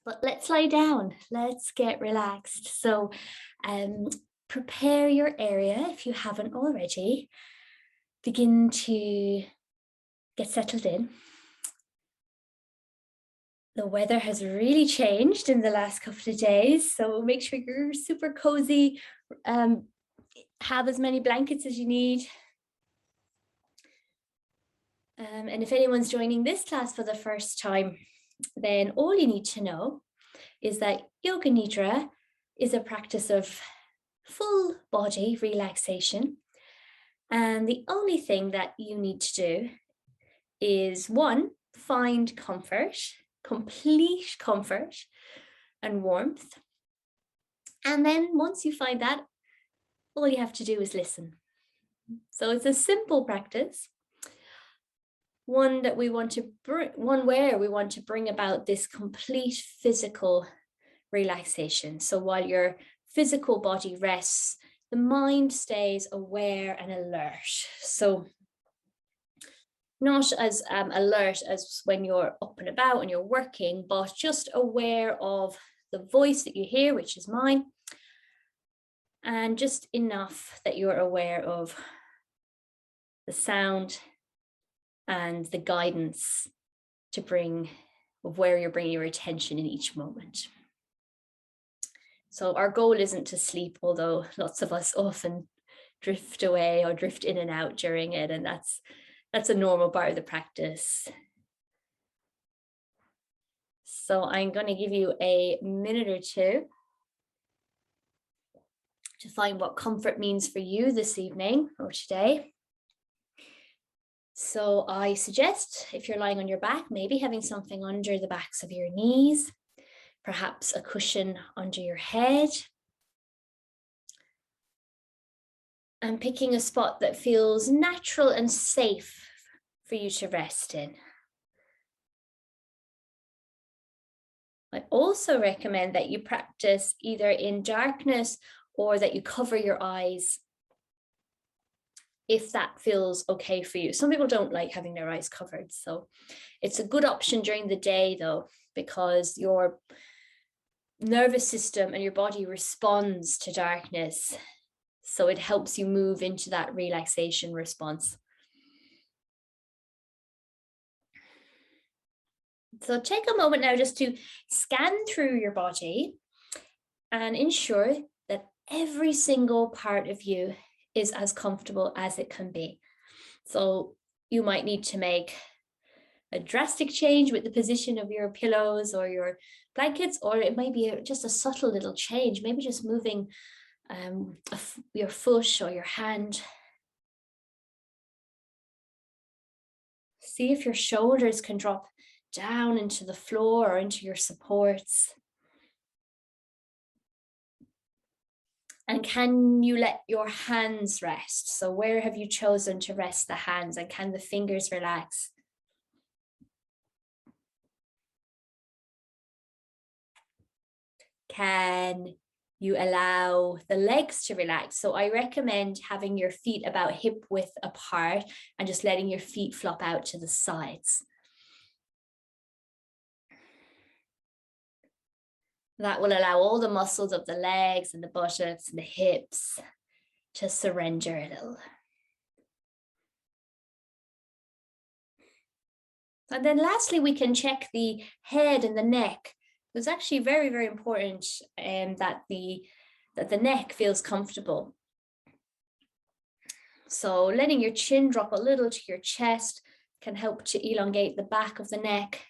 But let's lie down. Let's get relaxed. So prepare your area if you haven't already. Begin to get settled in. The weather has really changed in the last couple of days, so make sure you're super cozy. Have as many blankets as you need. And if anyone's joining this class for the first time, then all you need to know is that Yoga Nidra is a practice of full body relaxation. And the only thing that you need to do is, one, find comfort, complete comfort and warmth. And then once you find that, all you have to do is listen. So it's a simple practice, one that we want to where we want to bring about this complete physical relaxation. So while your physical body rests, the mind stays aware and alert. So not as alert as when you're up and about and you're working, but just aware of the voice that you hear, which is mine, and just enough that you're aware of the sound and the guidance of where you're bringing your attention in each moment. So our goal isn't to sleep, although lots of us often drift away or drift in and out during it, and that's a normal part of the practice. So I'm going to give you a minute or two to find what comfort means for you this evening or today. So I suggest, if you're lying on your back, maybe having something under the backs of your knees, perhaps a cushion under your head, and picking a spot that feels natural and safe for you to rest in. I also recommend that you practice either in darkness or that you cover your eyes if that feels okay for you. Some people don't like having their eyes covered, so it's a good option during the day though, because your nervous system and your body responds to darkness. So it helps you move into that relaxation response. So take a moment now just to scan through your body and ensure that every single part of you is as comfortable as it can be. So you might need to make a drastic change with the position of your pillows or your blankets, or it might be just a subtle little change, maybe just moving your foot or your hand. See if your shoulders can drop down into the floor or into your supports. And can you let your hands rest? So where have you chosen to rest the hands, and can the fingers relax? Can you allow the legs to relax? So I recommend having your feet about hip width apart and just letting your feet flop out to the sides. That will allow all the muscles of the legs and the buttocks and the hips to surrender a little. And then lastly, we can check the head and the neck. It's actually very, very important that the neck feels comfortable. So letting your chin drop a little to your chest can help to elongate the back of the neck.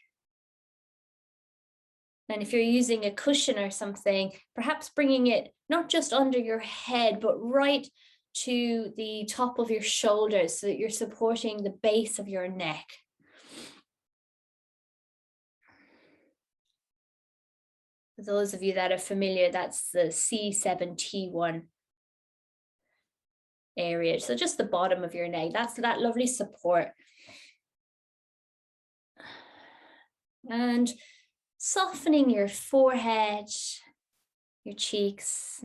And if you're using a cushion or something, perhaps bringing it not just under your head, but right to the top of your shoulders so that you're supporting the base of your neck. For those of you that are familiar, that's the C7T1 area. So just the bottom of your neck, that's that lovely support. And softening your forehead, your cheeks,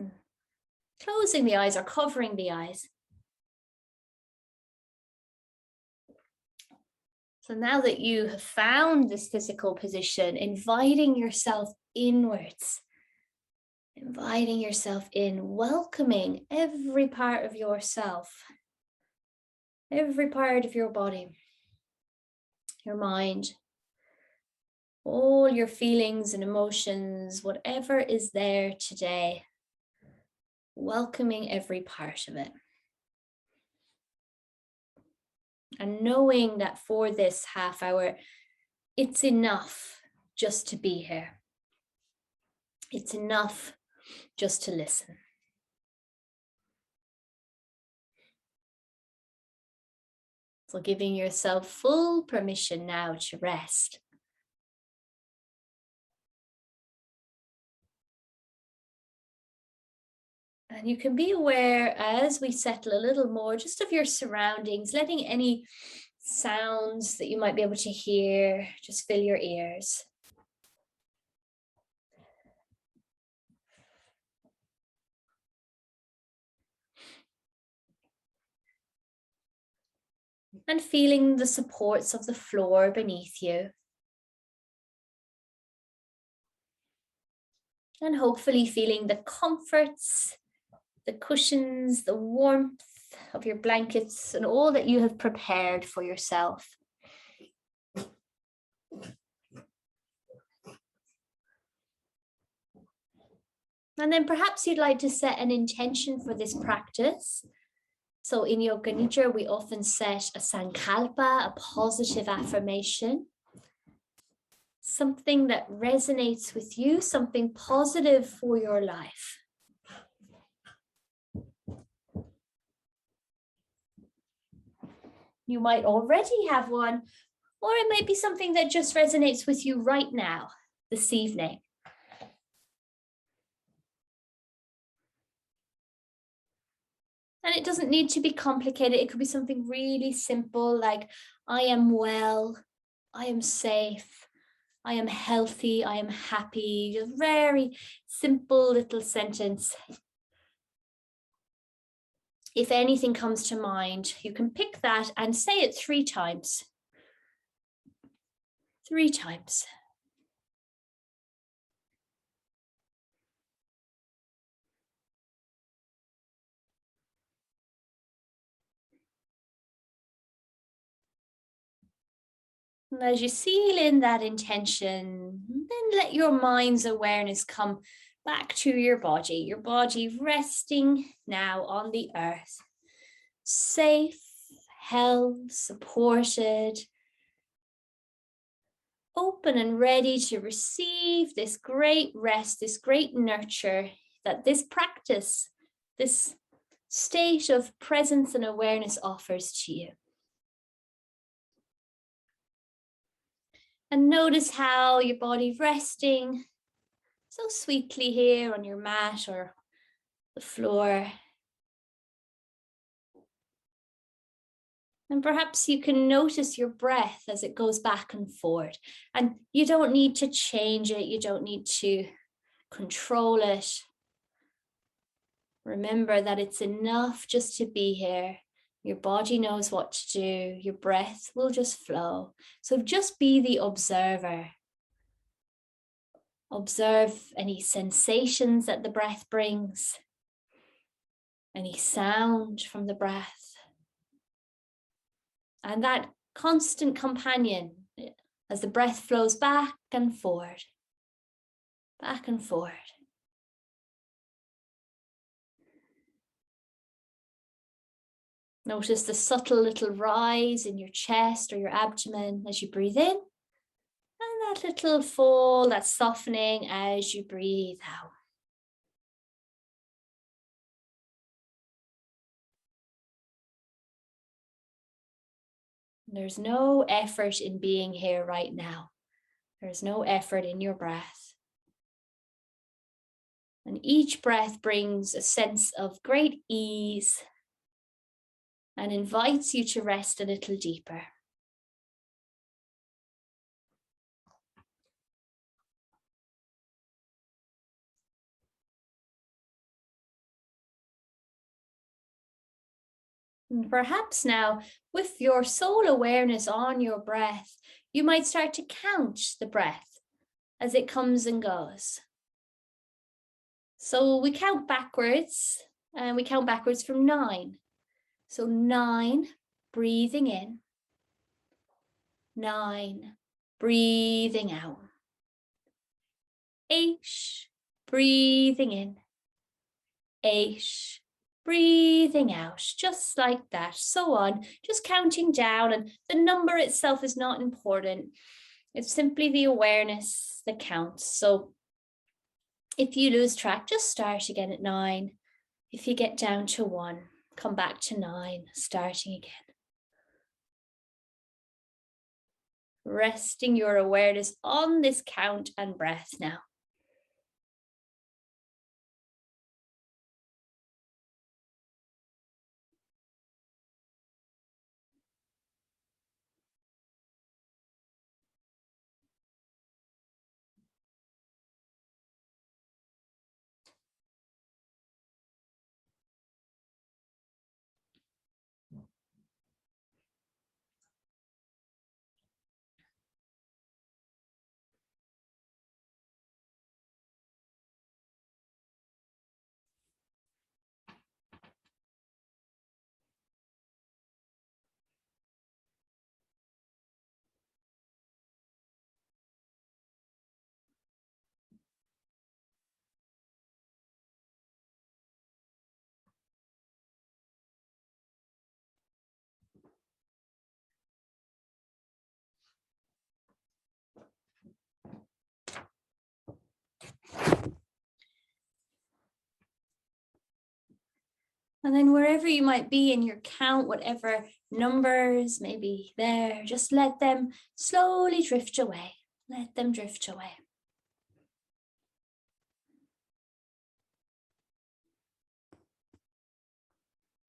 closing the eyes or covering the eyes. So now that you have found this physical position, inviting yourself inwards, inviting yourself in, welcoming every part of yourself, every part of your body, your mind, all your feelings and emotions, whatever is there today, welcoming every part of it. And knowing that for this half hour, it's enough just to be here. It's enough just to listen. So giving yourself full permission now to rest. And you can be aware as we settle a little more just of your surroundings, letting any sounds that you might be able to hear just fill your ears. And feeling the supports of the floor beneath you. And hopefully feeling the comforts, the cushions, the warmth of your blankets, and all that you have prepared for yourself. And then perhaps you'd like to set an intention for this practice. So in Yoga Nidra, we often set a sankalpa, a positive affirmation, something that resonates with you, something positive for your life. You might already have one, or it might be something that just resonates with you right now, this evening. And it doesn't need to be complicated. It could be something really simple, like I am well, I am safe, I am healthy, I am happy. Just very simple little sentence. If anything comes to mind, you can pick that and say it 3 times. 3 times. And as you seal in that intention, then let your mind's awareness come back to your body resting now on the earth, safe, held, supported, open and ready to receive this great rest, this great nurture that this practice, this state of presence and awareness offers to you. And notice how your body resting so sweetly here on your mat or the floor. And perhaps you can notice your breath as it goes back and forth. And you don't need to change it. You don't need to control it. Remember that it's enough just to be here. Your body knows what to do. Your breath will just flow. So just be the observer. Observe any sensations that the breath brings, any sound from the breath. And that constant companion as the breath flows back and forward, back and forward. Notice the subtle little rise in your chest or your abdomen as you breathe in, and that little fall, that softening as you breathe out. There's no effort in being here right now. There's no effort in your breath. And each breath brings a sense of great ease and invites you to rest a little deeper. And perhaps now, with your sole awareness on your breath, you might start to count the breath as it comes and goes. So we count backwards, and we count backwards from 9. So 9, breathing in. 9, breathing out. 8, breathing in. 8, breathing out, just like that, so on, just counting down, and the number itself is not important. It's simply the awareness that counts. So if you lose track, just start again at 9. If you get down to 1, come back to 9, starting again. Resting your awareness on this count and breath now. And then wherever you might be in your count, whatever numbers may be there, just let them slowly drift away. Let them drift away.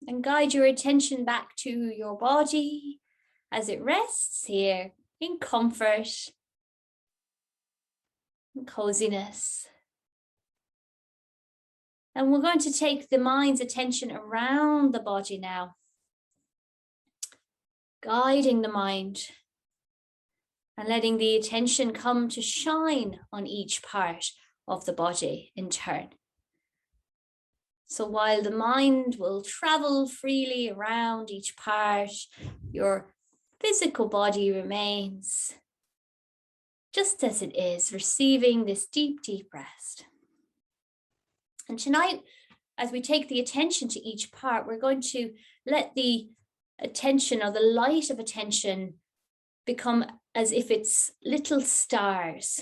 And guide your attention back to your body as it rests here in comfort and coziness. And we're going to take the mind's attention around the body now, guiding the mind and letting the attention come to shine on each part of the body in turn. So while the mind will travel freely around each part, your physical body remains just as it is, receiving this deep, deep rest. And tonight, as we take the attention to each part, we're going to let the attention or the light of attention become as if it's little stars,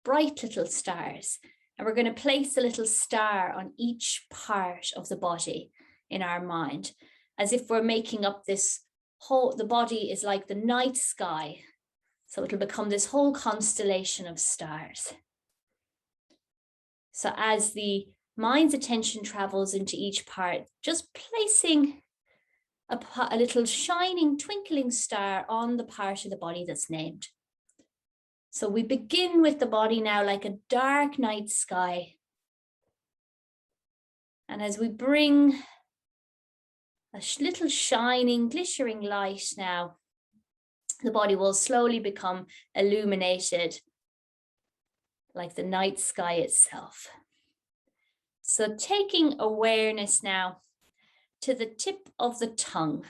bright little stars. And we're going to place a little star on each part of the body in our mind, as if we're making up this whole, the body is like the night sky. So it'll become this whole constellation of stars. So as the mind's attention travels into each part, just placing a little shining, twinkling star on the part of the body that's named. So we begin with the body now like a dark night sky. And as we bring a little shining, glittering light now, the body will slowly become illuminated like the night sky itself. So taking awareness now to the tip of the tongue,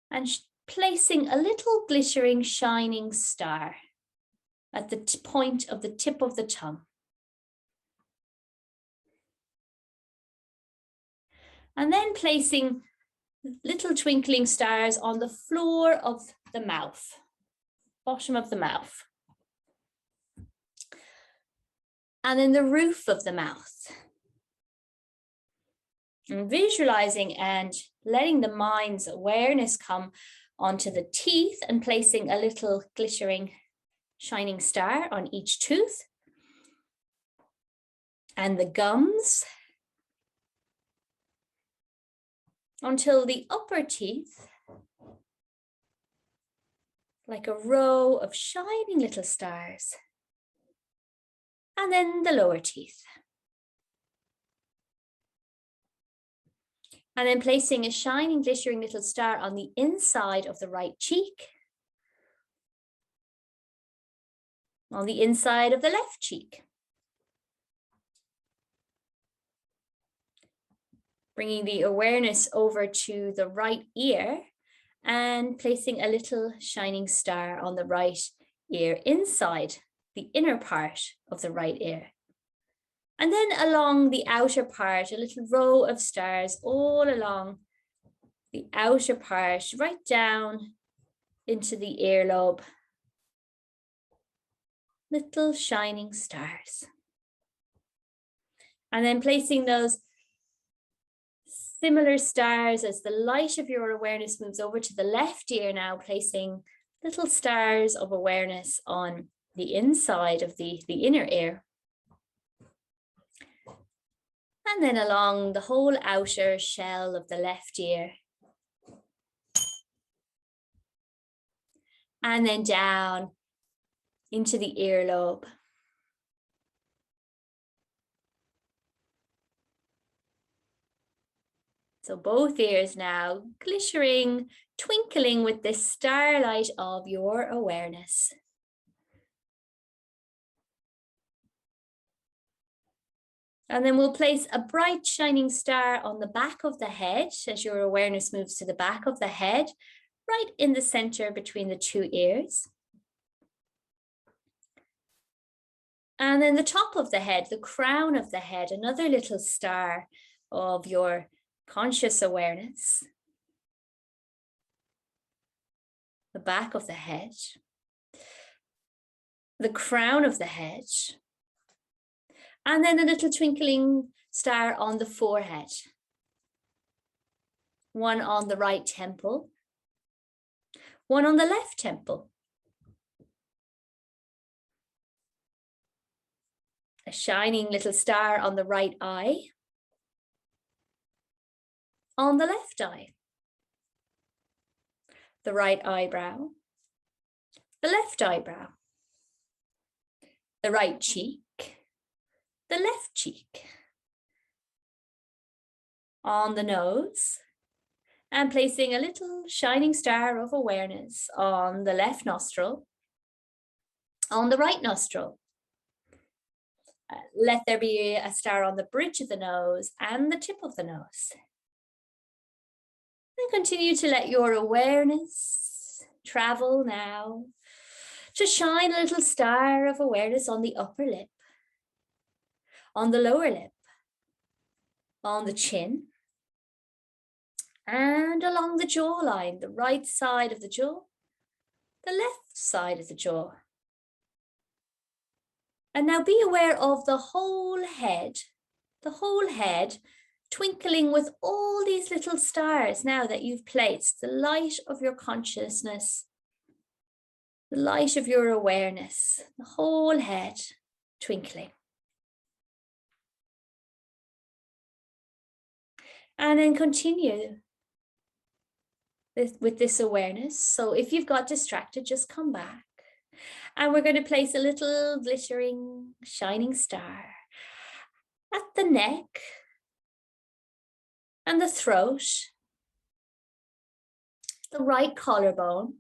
and placing a little glittering, shining star at the point of the tip of the tongue. And then placing little twinkling stars on the floor of the mouth, bottom of the mouth. And then the roof of the mouth. And visualizing and letting the mind's awareness come onto the teeth and placing a little glittering, shining star on each tooth. And the gums. Until the upper teeth, like a row of shining little stars. And then the lower teeth. And then placing a shining, glittering little star on the inside of the right cheek, on the inside of the left cheek. Bringing the awareness over to the right ear and placing a little shining star on the right ear inside the inner part of the right ear. And then along the outer part, a little row of stars all along the outer part, right down into the earlobe. Little shining stars. And then placing those similar stars as the light of your awareness moves over to the left ear now, placing little stars of awareness on the inside of the inner ear. And then along the whole outer shell of the left ear. And then down into the earlobe. So both ears now glittering, twinkling with the starlight of your awareness. And then we'll place a bright shining star on the back of the head as your awareness moves to the back of the head, right in the center between the two ears. And then the top of the head, the crown of the head, another little star of your conscious awareness. The back of the head, the crown of the head, and then a little twinkling star on the forehead. One on the right temple, one on the left temple. A shining little star on the right eye, on the left eye. The right eyebrow, the left eyebrow. The right cheek, the left cheek. On the nose, and placing a little shining star of awareness on the left nostril, on the right nostril. Let there be a star on the bridge of the nose and the tip of the nose. And continue to let your awareness travel now to shine a little star of awareness on the upper lip, on the lower lip, on the chin, and along the jawline, the right side of the jaw, the left side of the jaw. And now be aware of the whole head twinkling with all these little stars now that you've placed, the light of your consciousness, the light of your awareness, the whole head twinkling. And then continue with this awareness. So if you've got distracted, just come back. And we're going to place a little glittering, shining star at the neck and the throat, the right collarbone,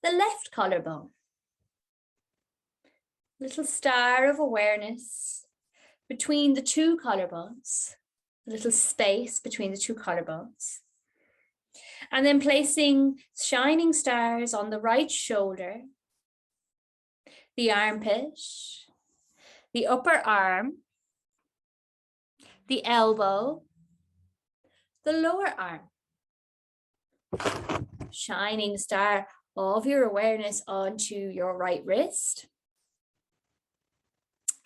the left collarbone. Little star of awareness between the two collarbones, a little space between the two collarbones. And then placing shining stars on the right shoulder, the armpit, the upper arm, the elbow, the lower arm. Shining star of your awareness onto your right wrist,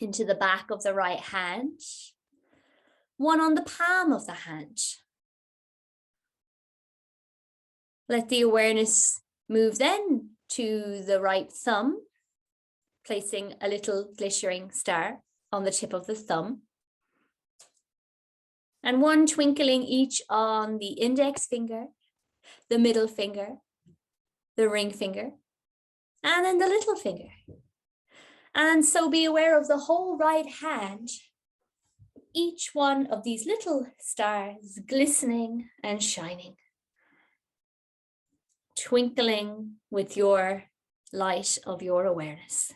into the back of the right hand, one on the palm of the hand. Let the awareness move then to the right thumb, placing a little glittering star on the tip of the thumb. And one twinkling each on the index finger, the middle finger, the ring finger, and then the little finger. And so be aware of the whole right hand each one of these little stars glistening and shining, twinkling with your light of your awareness.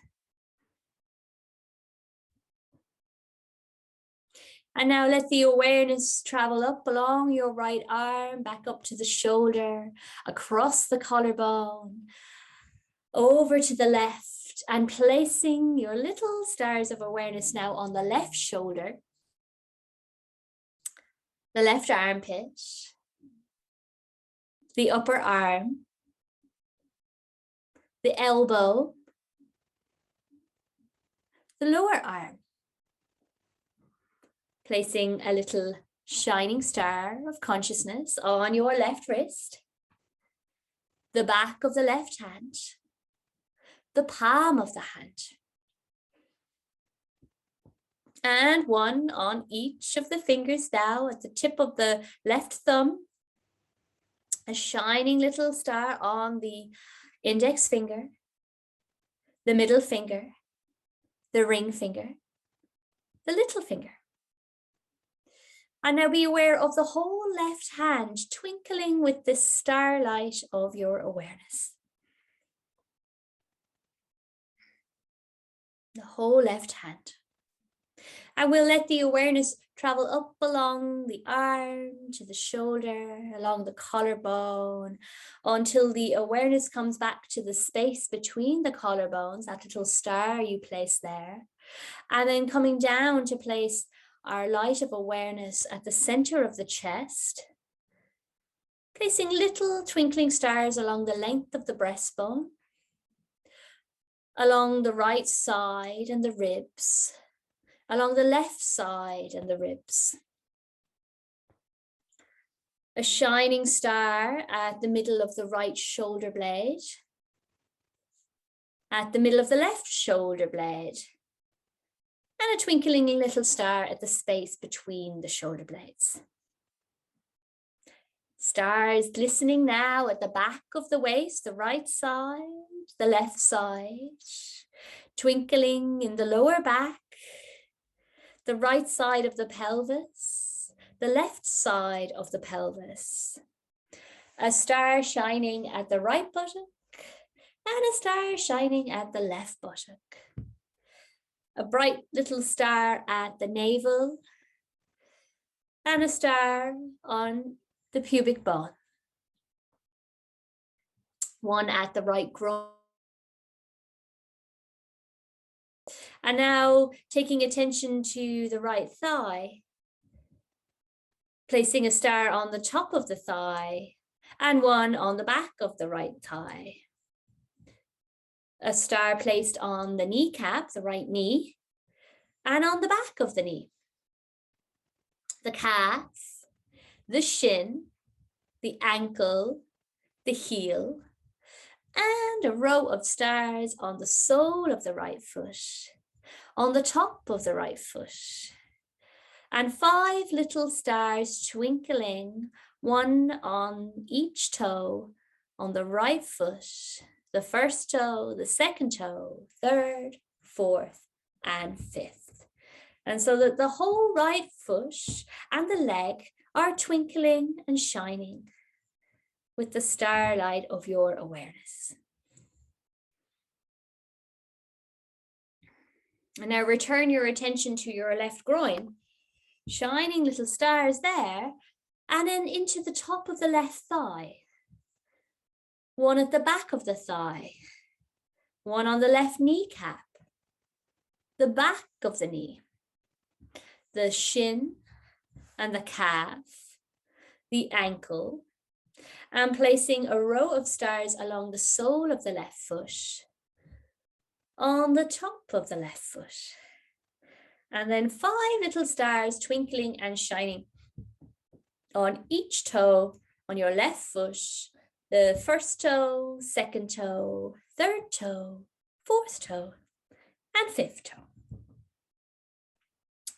And now let the awareness travel up along your right arm, back up to the shoulder, across the collarbone, over to the left, and placing your little stars of awareness now on the left shoulder, the left armpit, the upper arm, the elbow, the lower arm. Placing a little shining star of consciousness on your left wrist, the back of the left hand, the palm of the hand, and one on each of the fingers now at the tip of the left thumb, a shining little star on the index finger, the middle finger, the ring finger, the little finger. And now be aware of the whole left hand twinkling with the starlight of your awareness. The whole left hand. And we'll let the awareness travel up along the arm to the shoulder, along the collarbone, until the awareness comes back to the space between the collarbones, that little star you place there. And then coming down to place our light of awareness at the center of the chest, placing little twinkling stars along the length of the breastbone, along the right side and the ribs, along the left side and the ribs. A shining star at the middle of the right shoulder blade, at the middle of the left shoulder blade, and a twinkling little star at the space between the shoulder blades. Stars glistening now at the back of the waist, the right side, the left side, twinkling in the lower back, the right side of the pelvis, the left side of the pelvis. A star shining at the right buttock and a star shining at the left buttock. A bright little star at the navel and a star on the pubic bone. One at the right groin. And now taking attention to the right thigh, placing a star on the top of the thigh and one on the back of the right thigh. A star placed on the kneecap, the right knee, and on the back of the knee. The calf, the shin, the ankle, the heel, and a row of stars on the sole of the right foot, on the top of the right foot, and 5 little stars twinkling, one on each toe, on the right foot, the first toe, the second toe, third, fourth, and fifth. And so that the whole right foot and the leg are twinkling and shining with the starlight of your awareness. And now return your attention to your left groin, shining little stars there, and then into the top of the left thigh. One at the back of the thigh, one on the left kneecap, the back of the knee, the shin and the calf, the ankle, and placing a row of stars along the sole of the left foot, on the top of the left foot, and then 5 little stars twinkling and shining on each toe on your left foot, the first toe, second toe, third toe, fourth toe, and fifth toe.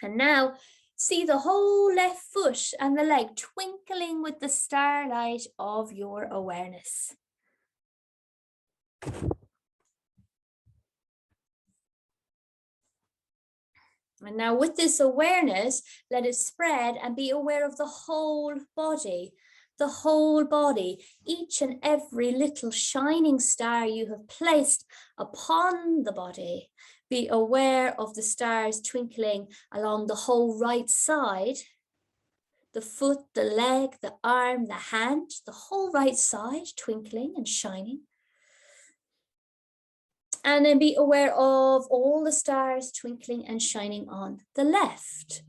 And now see the whole left foot and the leg twinkling with the starlight of your awareness. And now with this awareness, let it spread and be aware of the whole body. The whole body, each and every little shining star you have placed upon the body. Be aware of the stars twinkling along the whole right side, the foot, the leg, the arm, the hand, the whole right side twinkling and shining. And then be aware of all the stars twinkling and shining on the left,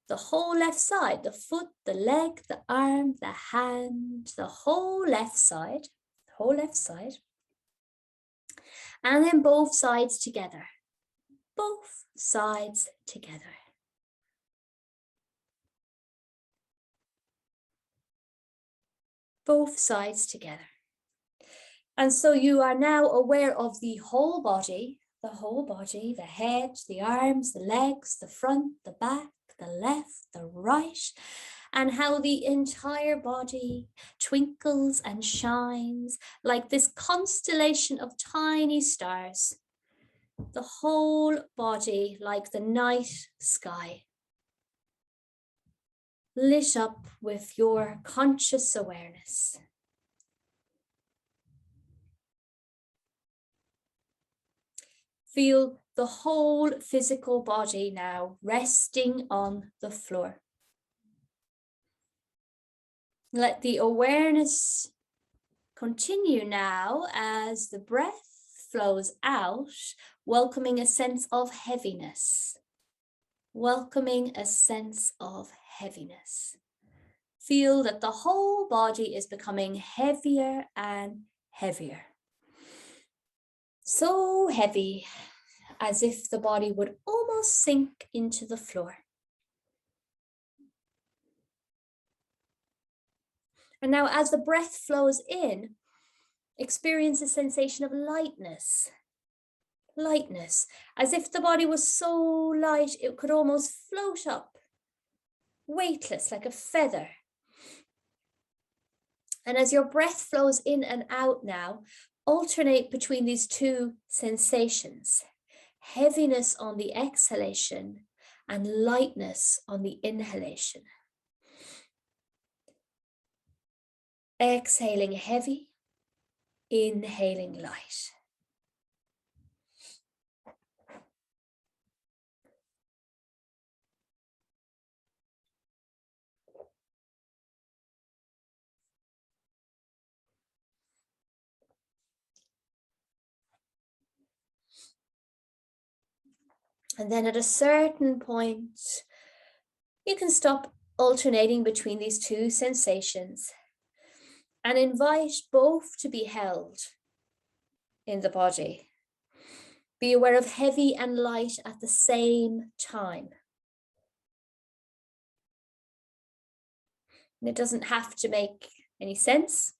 the whole left side, the foot, the leg, the arm, the hand, the whole left side, the whole left side. And then both sides together, both sides together. Both sides together. And so you are now aware of the whole body, the head, the arms, the legs, the front, the back, the left, the right, and how the entire body twinkles and shines like this constellation of tiny stars. The whole body like the night sky, lit up with your conscious awareness. Feel the whole physical body now resting on the floor. Let the awareness continue now as the breath flows out, welcoming a sense of heaviness. Welcoming a sense of heaviness. Feel that the whole body is becoming heavier and heavier. So heavy, as if the body would almost sink into the floor. And now as the breath flows in, experience a sensation of lightness. Lightness, as if the body was so light it could almost float up, weightless like a feather. And as your breath flows in and out now, alternate between these two sensations. Heaviness on the exhalation and lightness on the inhalation. Exhaling heavy, inhaling light. And then at a certain point, you can stop alternating between these two sensations and invite both to be held in the body. Be aware of heavy and light at the same time. And it doesn't have to make any sense.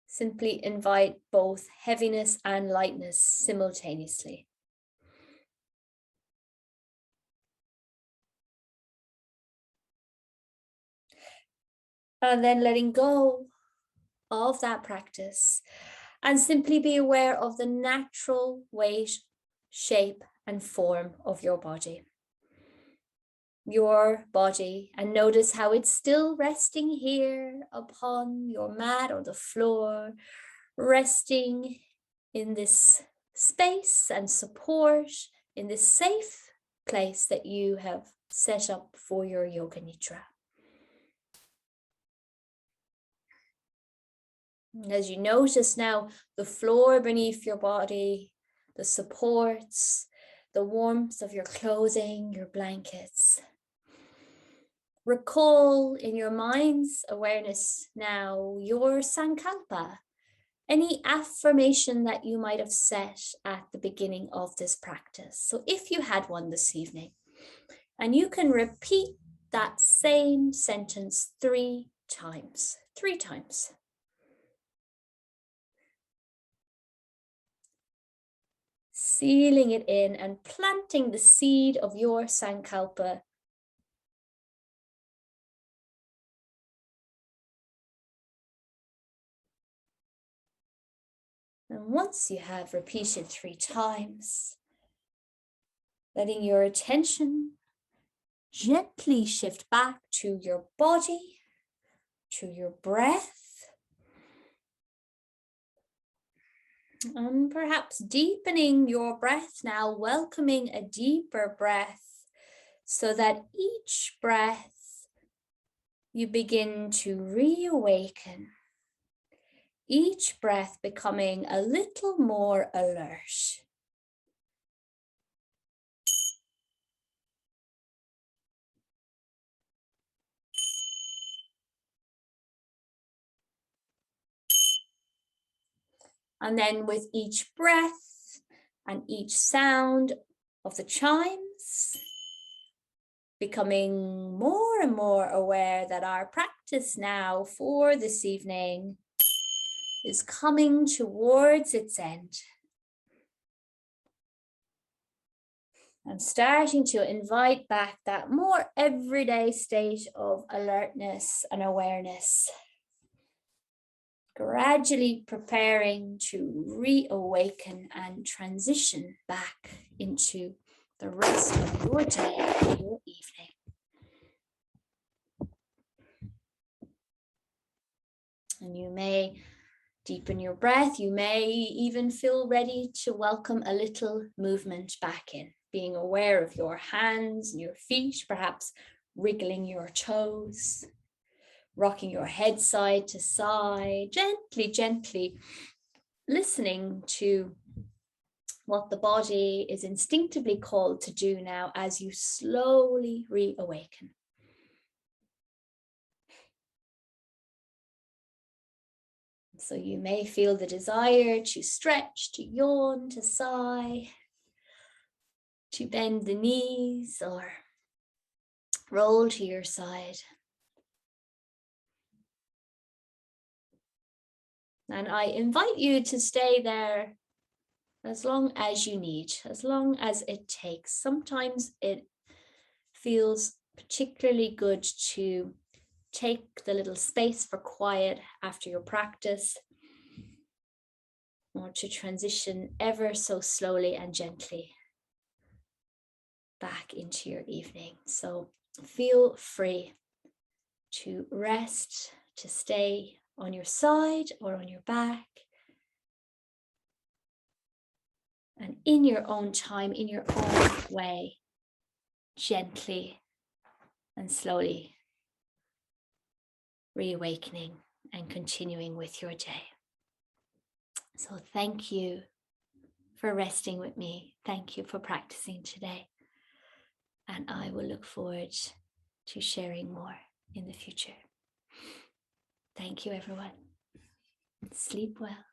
Simply invite both heaviness and lightness simultaneously. And then letting go of that practice and simply be aware of the natural weight, shape, and form of your body. Your body, and notice how it's still resting here upon your mat or the floor, resting in this space and support, in this safe place that you have set up for your Yoga Nidra. As you notice now the floor beneath your body, the supports, the warmth of your clothing, your blankets. Recall in your mind's awareness now your sankalpa, any affirmation that you might have set at the beginning of this practice. So if you had one this evening, and you can repeat that same sentence 3 times. Sealing it in and planting the seed of your sankalpa. And once you have repeated 3 times, letting your attention gently shift back to your body, to your breath, and perhaps deepening your breath now, welcoming a deeper breath, so that each breath you begin to reawaken, each breath becoming a little more alert. And then with each breath and each sound of the chimes, becoming more and more aware that our practice now for this evening is coming towards its end. And starting to invite back that more everyday state of alertness and awareness. Gradually preparing to reawaken and transition back into the rest of your day, your evening. And you may deepen your breath. You may even feel ready to welcome a little movement back in, being aware of your hands and your feet, perhaps wriggling your toes, rocking your head side to side, gently listening to what the body is instinctively called to do now as you slowly reawaken. So you may feel the desire to stretch, to yawn, to sigh, to bend the knees or roll to your side. And I invite you to stay there as long as you need, as long as it takes. Sometimes it feels particularly good to take the little space for quiet after your practice, or to transition ever so slowly and gently back into your evening. So feel free to rest, to stay on your side or on your back, and in your own time, in your own way, gently and slowly reawakening and continuing with your day. So thank you for resting with me. Thank you for practicing today. And I will look forward to sharing more in the future. Thank you, everyone. Sleep well.